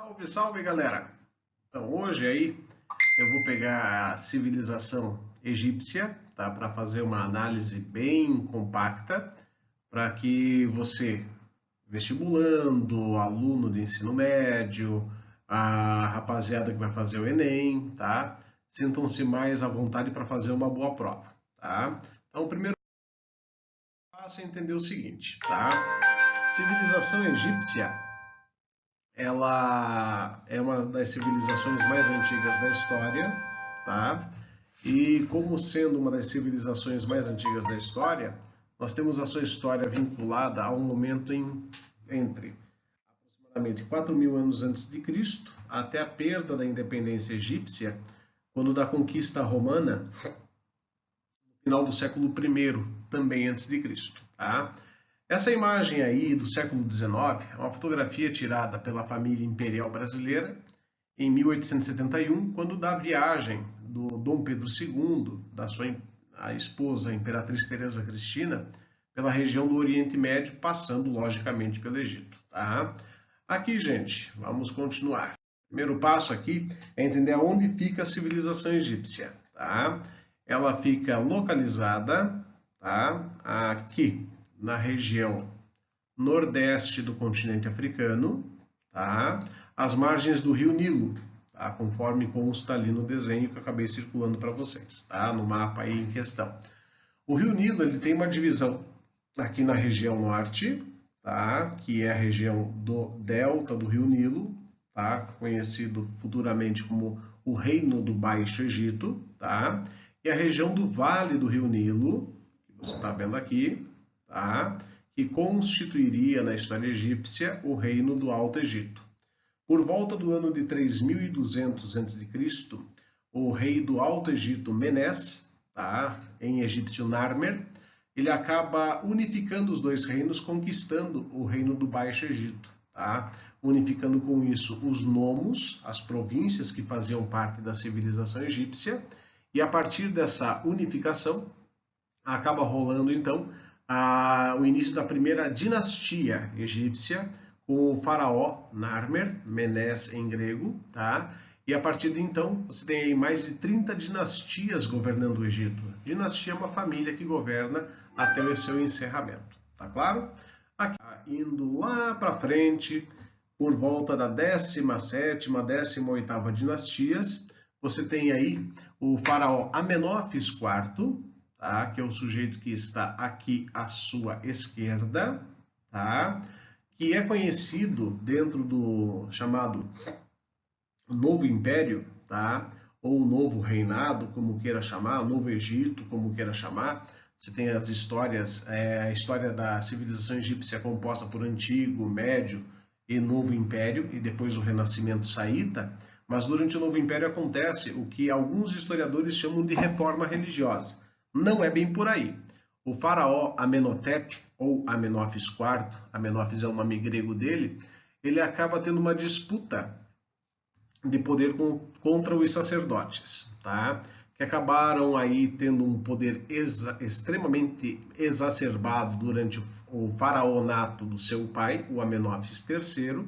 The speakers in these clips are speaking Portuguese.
Salve, salve, galera! Então, hoje aí eu vou pegar a civilização egípcia, tá? Para fazer uma análise bem compacta, para que você, vestibulando, aluno de ensino médio, a rapaziada que vai fazer o Enem, tá? Sintam-se mais à vontade para fazer uma boa prova, tá? Então, o primeiro passo é entender o seguinte, tá? Civilização egípcia, ela é uma das civilizações mais antigas da história, tá? E como sendo uma das civilizações mais antigas da história, nós temos a sua história vinculada a um momento entre aproximadamente 4.000 anos antes de Cristo até a perda da independência egípcia, quando da conquista romana, no final do século I, também antes de Cristo, tá? Essa imagem aí do século XIX é uma fotografia tirada pela família imperial brasileira em 1871, quando da viagem do Dom Pedro II, da sua a esposa, a imperatriz Teresa Cristina, pela região do Oriente Médio, passando logicamente pelo Egito. Tá? Aqui, gente, vamos continuar. O primeiro passo aqui é entender onde fica a civilização egípcia. Tá? Ela fica localizada, tá? Aqui na região nordeste do continente africano, tá? Às margens do rio Nilo, tá? Conforme consta ali no desenho que eu acabei circulando para vocês, tá? No mapa aí em questão. O rio Nilo ele tem uma divisão aqui na região norte, tá? Que é a região do delta do rio Nilo, tá? Conhecido futuramente como o Reino do Baixo Egito, tá? E a região do Vale do rio Nilo, que você está vendo aqui, tá? Que constituiria na história egípcia o reino do Alto Egito. Por volta do ano de 3200 a.C., o rei do Alto Egito, Menes, tá? Em egípcio Narmer, ele acaba unificando os dois reinos, conquistando o reino do Baixo Egito, tá? Unificando com isso os nomos, as províncias que faziam parte da civilização egípcia, e a partir dessa unificação acaba rolando então o início da primeira dinastia egípcia, com o faraó Narmer, Menes em grego, tá? E a partir de então, você tem aí mais de 30 dinastias governando o Egito. Dinastia é uma família que governa até o seu encerramento, tá claro? Aqui, indo lá para frente, por volta da 17ª, 18ª dinastias, você tem aí o faraó Amenófis IV, tá? Que é o sujeito que está aqui à sua esquerda, tá? Que é conhecido dentro do chamado Novo Império, tá? Ou Novo Reinado, como queira chamar, Novo Egito, como queira chamar. Você tem as histórias, a história da civilização egípcia é composta por Antigo, Médio e Novo Império, e depois o Renascimento Saíta. Mas durante o Novo Império acontece o que alguns historiadores chamam de reforma religiosa. Não é bem por aí. O faraó Amenhotep, ou Amenófis IV, Amenófis é o nome grego dele, ele acaba tendo uma disputa de poder contra os sacerdotes, tá? Que acabaram aí tendo um poder extremamente exacerbado durante o faraonato do seu pai, o Amenófis III,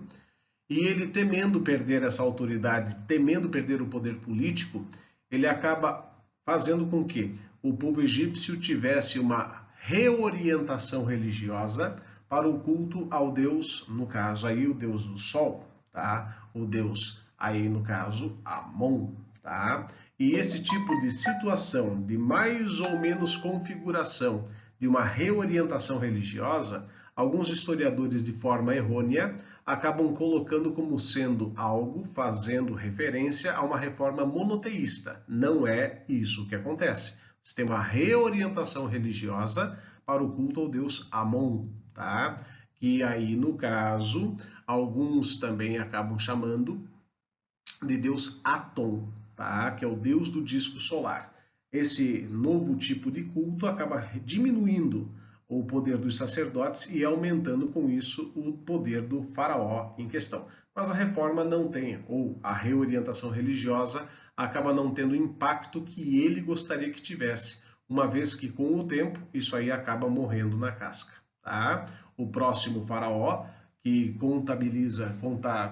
e ele, temendo perder essa autoridade, temendo perder o poder político, ele acaba fazendo com que o povo egípcio tivesse uma reorientação religiosa para o culto ao deus, no caso aí o deus do sol, tá? O deus aí no caso Amon, tá? E esse tipo de situação, de mais ou menos configuração de uma reorientação religiosa, alguns historiadores de forma errônea acabam colocando como sendo algo fazendo referência a uma reforma monoteísta. Não é isso que acontece. Você tem uma reorientação religiosa para o culto ao deus Amon, tá? Que aí, no caso, alguns também acabam chamando de deus Aton, tá? Que é o deus do disco solar. Esse novo tipo de culto acaba diminuindo o poder dos sacerdotes e aumentando com isso o poder do faraó em questão. Mas a reforma não tem, ou a reorientação religiosa acaba não tendo o impacto que ele gostaria que tivesse, uma vez que com o tempo isso aí acaba morrendo na casca, tá? O próximo faraó, que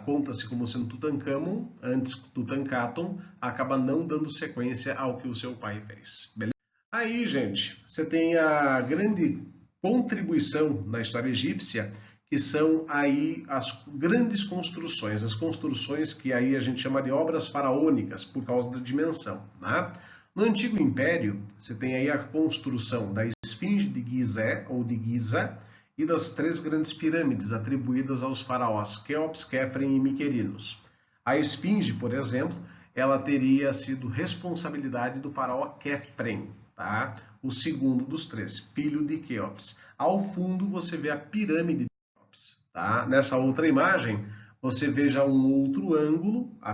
conta-se como sendo Tutankhamon, antes Tutankhaton, acaba não dando sequência ao que o seu pai fez. Beleza? Aí, gente, você tem a grande contribuição na história egípcia, que são aí as grandes construções, as construções que aí a gente chama de obras faraônicas, por causa da dimensão, né? No Antigo Império, você tem aí a construção da Esfinge de Gizé, ou de Giza, e das 3 grandes pirâmides atribuídas aos faraós Quéops, Quéfren e Miquerinos. A Esfinge, por exemplo, ela teria sido responsabilidade do faraó Quéfren, tá? O segundo dos 3, filho de Quéops. Ao fundo você vê a pirâmide de Quéops, tá? Nessa outra imagem, você veja um outro ângulo, a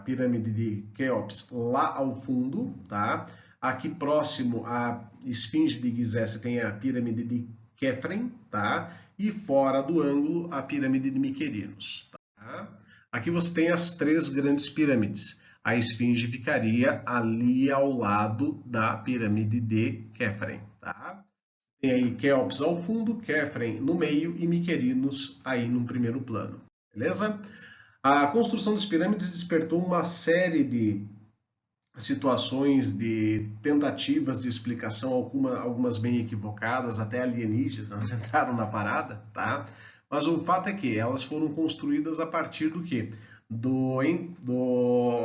pirâmide de Quéops lá ao fundo, tá? Aqui próximo à Esfinge de Gizé, você tem a pirâmide de Quéfren, tá? E fora do ângulo, a pirâmide de Miquerinos, tá? Aqui você tem as 3 grandes pirâmides. A Esfinge ficaria ali ao lado da pirâmide de Quéfren, tá? Tem aí Quéops ao fundo, Quéfren no meio e Miquerinos aí no primeiro plano, beleza? A construção das pirâmides despertou uma série de situações, de tentativas de explicação, algumas bem equivocadas, até alienígenas entraram na parada, tá? Mas o fato é que elas foram construídas a partir do quê? Do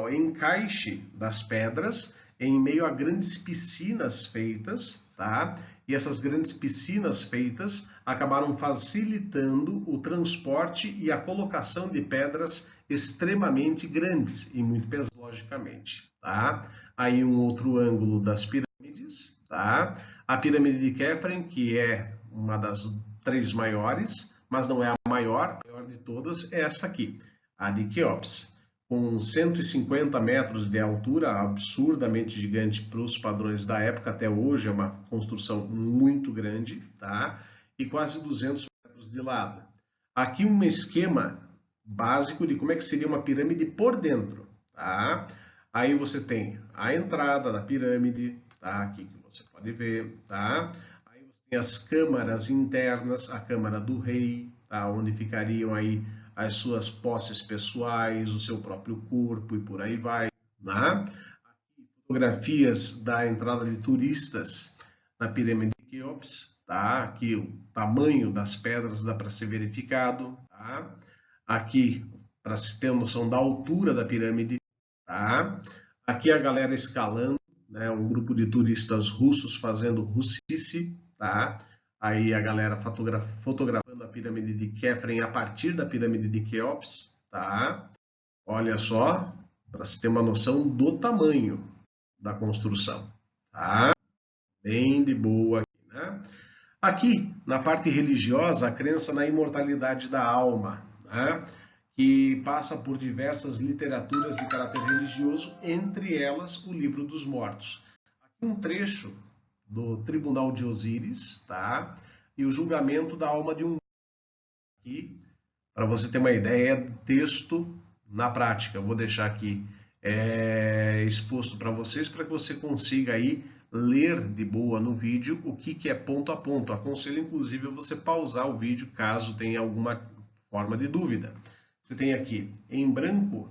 encaixe das pedras em meio a grandes piscinas feitas, tá? E essas grandes piscinas feitas acabaram facilitando o transporte e a colocação de pedras extremamente grandes e muito pesadas, logicamente, tá? Aí um outro ângulo das pirâmides, tá? A pirâmide de Quéfren, que é uma das 3 maiores, mas não é a maior de todas, é essa aqui, a de Quéops, com 150 metros de altura, absurdamente gigante para os padrões da época, até hoje é uma construção muito grande, tá? E quase 200 metros de lado. Aqui um esquema básico de como é que seria uma pirâmide por dentro, tá? Aí você tem a entrada da pirâmide, tá? Aqui que você pode ver, tá? Aí você tem as câmaras internas, a câmara do rei, tá? Onde ficariam aí as suas posses pessoais, o seu próprio corpo e por aí vai, né? Aqui, fotografias da entrada de turistas na pirâmide de Quéops, tá? Aqui o tamanho das pedras dá para ser verificado, tá? Aqui, para se ter noção da altura da pirâmide, tá? Aqui a galera escalando, né? Um grupo de turistas russos fazendo russice, tá? Aí a galera fotografando a pirâmide de Quéfren a partir da pirâmide de Quéops, tá? Olha só, para se ter uma noção do tamanho da construção, tá? Bem de boa aqui, né? Aqui, na parte religiosa, a crença na imortalidade da alma, né? Que passa por diversas literaturas de caráter religioso, entre elas o Livro dos Mortos. Aqui um trecho do Tribunal de Osíris, tá? E o julgamento da alma de um aqui, para você ter uma ideia, texto na prática. Eu vou deixar aqui exposto para vocês, para que você consiga aí ler de boa no vídeo o que é ponto a ponto. Aconselho, inclusive, você pausar o vídeo caso tenha alguma forma de dúvida. Você tem aqui em branco,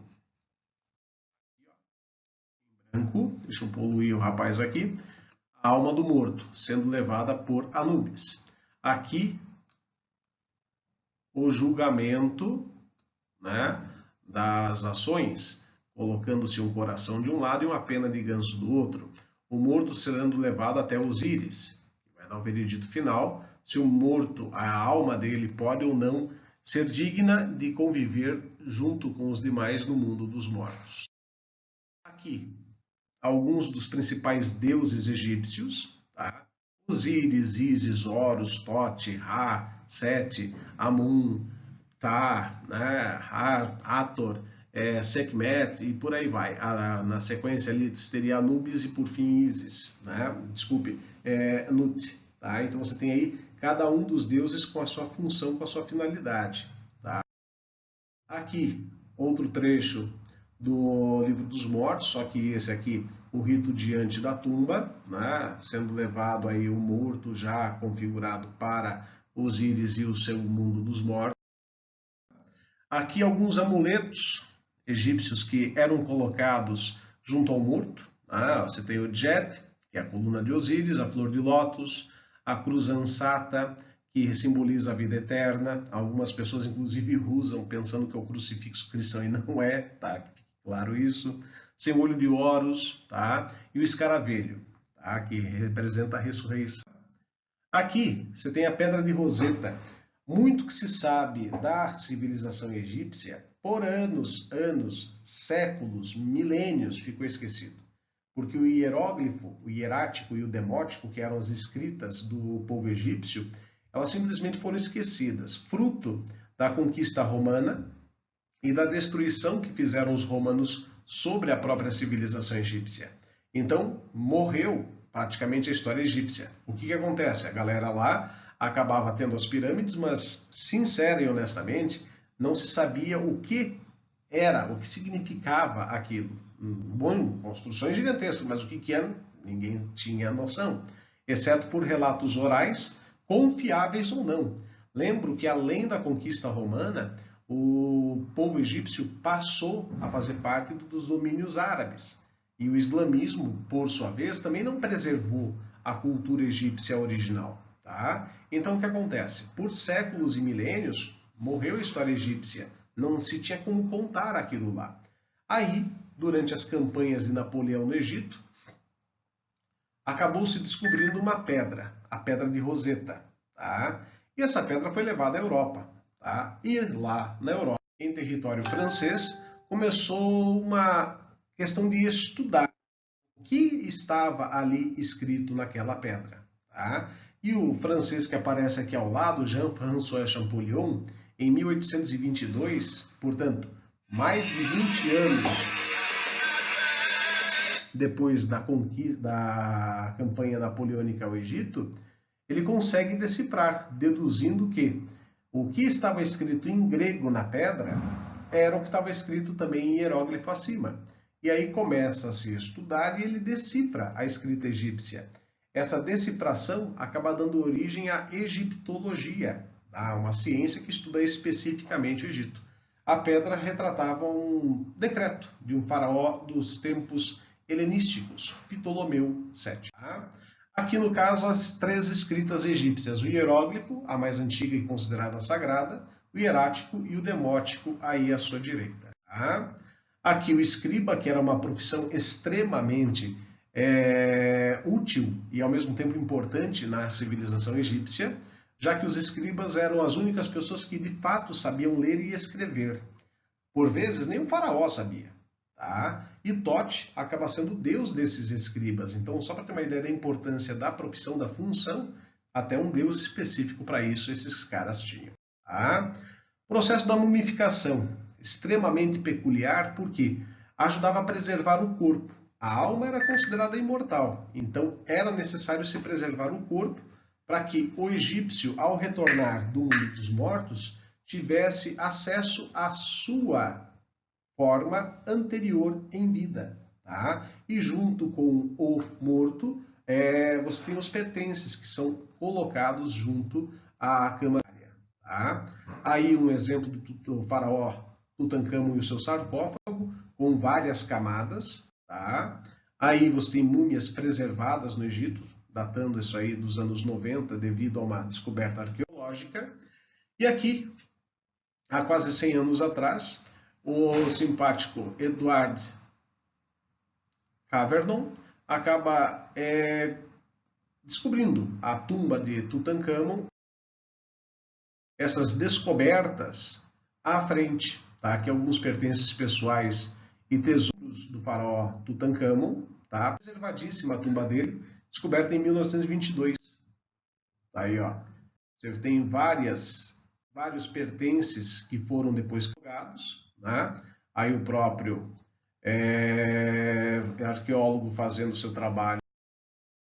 deixa eu poluir o rapaz aqui, a alma do morto, sendo levada por Anubis. Aqui, o julgamento, né, das ações, colocando-se um coração de um lado e uma pena de ganso do outro. O morto sendo levado até Osíris, que vai dar o veredito final, se o morto, a alma dele pode ou não ser digna de conviver junto com os demais no mundo dos mortos. Aqui, alguns dos principais deuses egípcios, tá? Osíris, Ísis, Horus, Tote, Ra, Sete, Amun, Tá, né? Hathor, Sekhmet e por aí vai. Na sequência ali teria Anubis e por fim Ísis, né? Desculpe, Nut. Tá? Então você tem aí cada um dos deuses com a sua função, com a sua finalidade. Tá? Aqui, outro trecho do Livro dos Mortos, só que esse aqui, o rito diante da tumba, né? Sendo levado aí o morto já configurado para Osíris e o seu mundo dos mortos. Aqui alguns amuletos egípcios que eram colocados junto ao morto. Você tem o Djet, que é a coluna de Osíris, a flor de lótus, a cruz ansata, que simboliza a vida eterna. Algumas pessoas, inclusive, usam pensando que é o crucifixo cristão e não é, tá? Claro isso. Sem olho de Horus, tá? E o escaravelho, tá? Que representa a ressurreição. Aqui você tem a pedra de Roseta. Muito que se sabe da civilização egípcia, por anos, séculos, milênios, ficou esquecido. Porque o hieróglifo, o hierático e o demótico, que eram as escritas do povo egípcio, elas simplesmente foram esquecidas, fruto da conquista romana e da destruição que fizeram os romanos sobre a própria civilização egípcia. Então, morreu praticamente a história egípcia. O que acontece? A galera lá acabava tendo as pirâmides, mas, sincera e honestamente, não se sabia o que era, o que significava aquilo. Bom, construções gigantescas, mas o que era, ninguém tinha noção, exceto por relatos orais, confiáveis ou não. Lembro que, além da conquista romana, o povo egípcio passou a fazer parte dos domínios árabes. E o islamismo, por sua vez, também não preservou a cultura egípcia original. Tá? Então, o que acontece? Por séculos e milênios, morreu a história egípcia. Não se tinha como contar aquilo lá. Aí, durante as campanhas de Napoleão no Egito, acabou se descobrindo uma pedra, a pedra de Roseta. Tá? E essa pedra foi levada à Europa. Tá? E lá na Europa, em território francês, começou uma questão de estudar o que estava ali escrito naquela pedra. Tá? E o francês que aparece aqui ao lado, Jean-François Champollion, em 1822, portanto, mais de 20 anos depois da campanha napoleônica ao Egito, ele consegue decifrar, deduzindo que o que estava escrito em grego na pedra era o que estava escrito também em hieróglifo acima. E aí começa a se estudar e ele decifra a escrita egípcia. Essa decifração acaba dando origem à egiptologia, uma ciência que estuda especificamente o Egito. A pedra retratava um decreto de um faraó dos tempos helenísticos, Ptolomeu VII. Aqui, no caso, as três escritas egípcias, o hieróglifo, a mais antiga e considerada sagrada, o hierático e o demótico, aí à sua direita. Aqui o escriba, que era uma profissão extremamente útil e ao mesmo tempo importante na civilização egípcia, já que os escribas eram as únicas pessoas que de fato sabiam ler e escrever. Por vezes nem o faraó sabia. Tá? E Tote acaba sendo o deus desses escribas. Então, só para ter uma ideia da importância da profissão, da função, até um deus específico para isso esses caras tinham. Tá? Processo da mumificação, extremamente peculiar porque ajudava a preservar o corpo. A alma era considerada imortal, então era necessário se preservar o corpo para que o egípcio, ao retornar do mundo dos mortos, tivesse acesso à sua forma anterior em vida. Tá? E junto com o morto, você tem os pertences que são colocados junto à cama. Tá? Aí um exemplo do faraó Tutancâmon e o seu sarcófago, com várias camadas. Tá? Aí você tem múmias preservadas no Egito, datando isso aí dos anos 90, devido a uma descoberta arqueológica. E aqui, há quase 100 anos atrás, o simpático Edward Cavernon acaba descobrindo a tumba de Tutancâmon, essas descobertas à frente, tá? Que alguns pertences pessoais e tesouros do faraó Tutancâmon, tá? Preservadíssima a tumba dele, descoberta em 1922. Tá aí, ó. Você tem vários pertences que foram depois jogados, né? Aí o próprio arqueólogo fazendo o seu trabalho.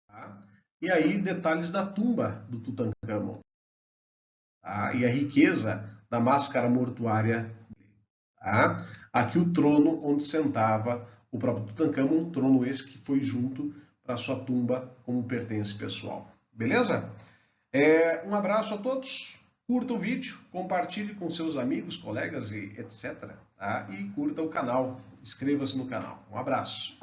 Tá? E aí detalhes da tumba do Tutancâmon. Tá? E a riqueza da máscara mortuária. Tá? Aqui o trono onde sentava o próprio Tutancâmon, um trono esse que foi junto para sua tumba como pertence pessoal. Beleza? Um abraço a todos. Curta o vídeo, compartilhe com seus amigos, colegas e etc. Tá? E curta o canal, inscreva-se no canal. Um abraço.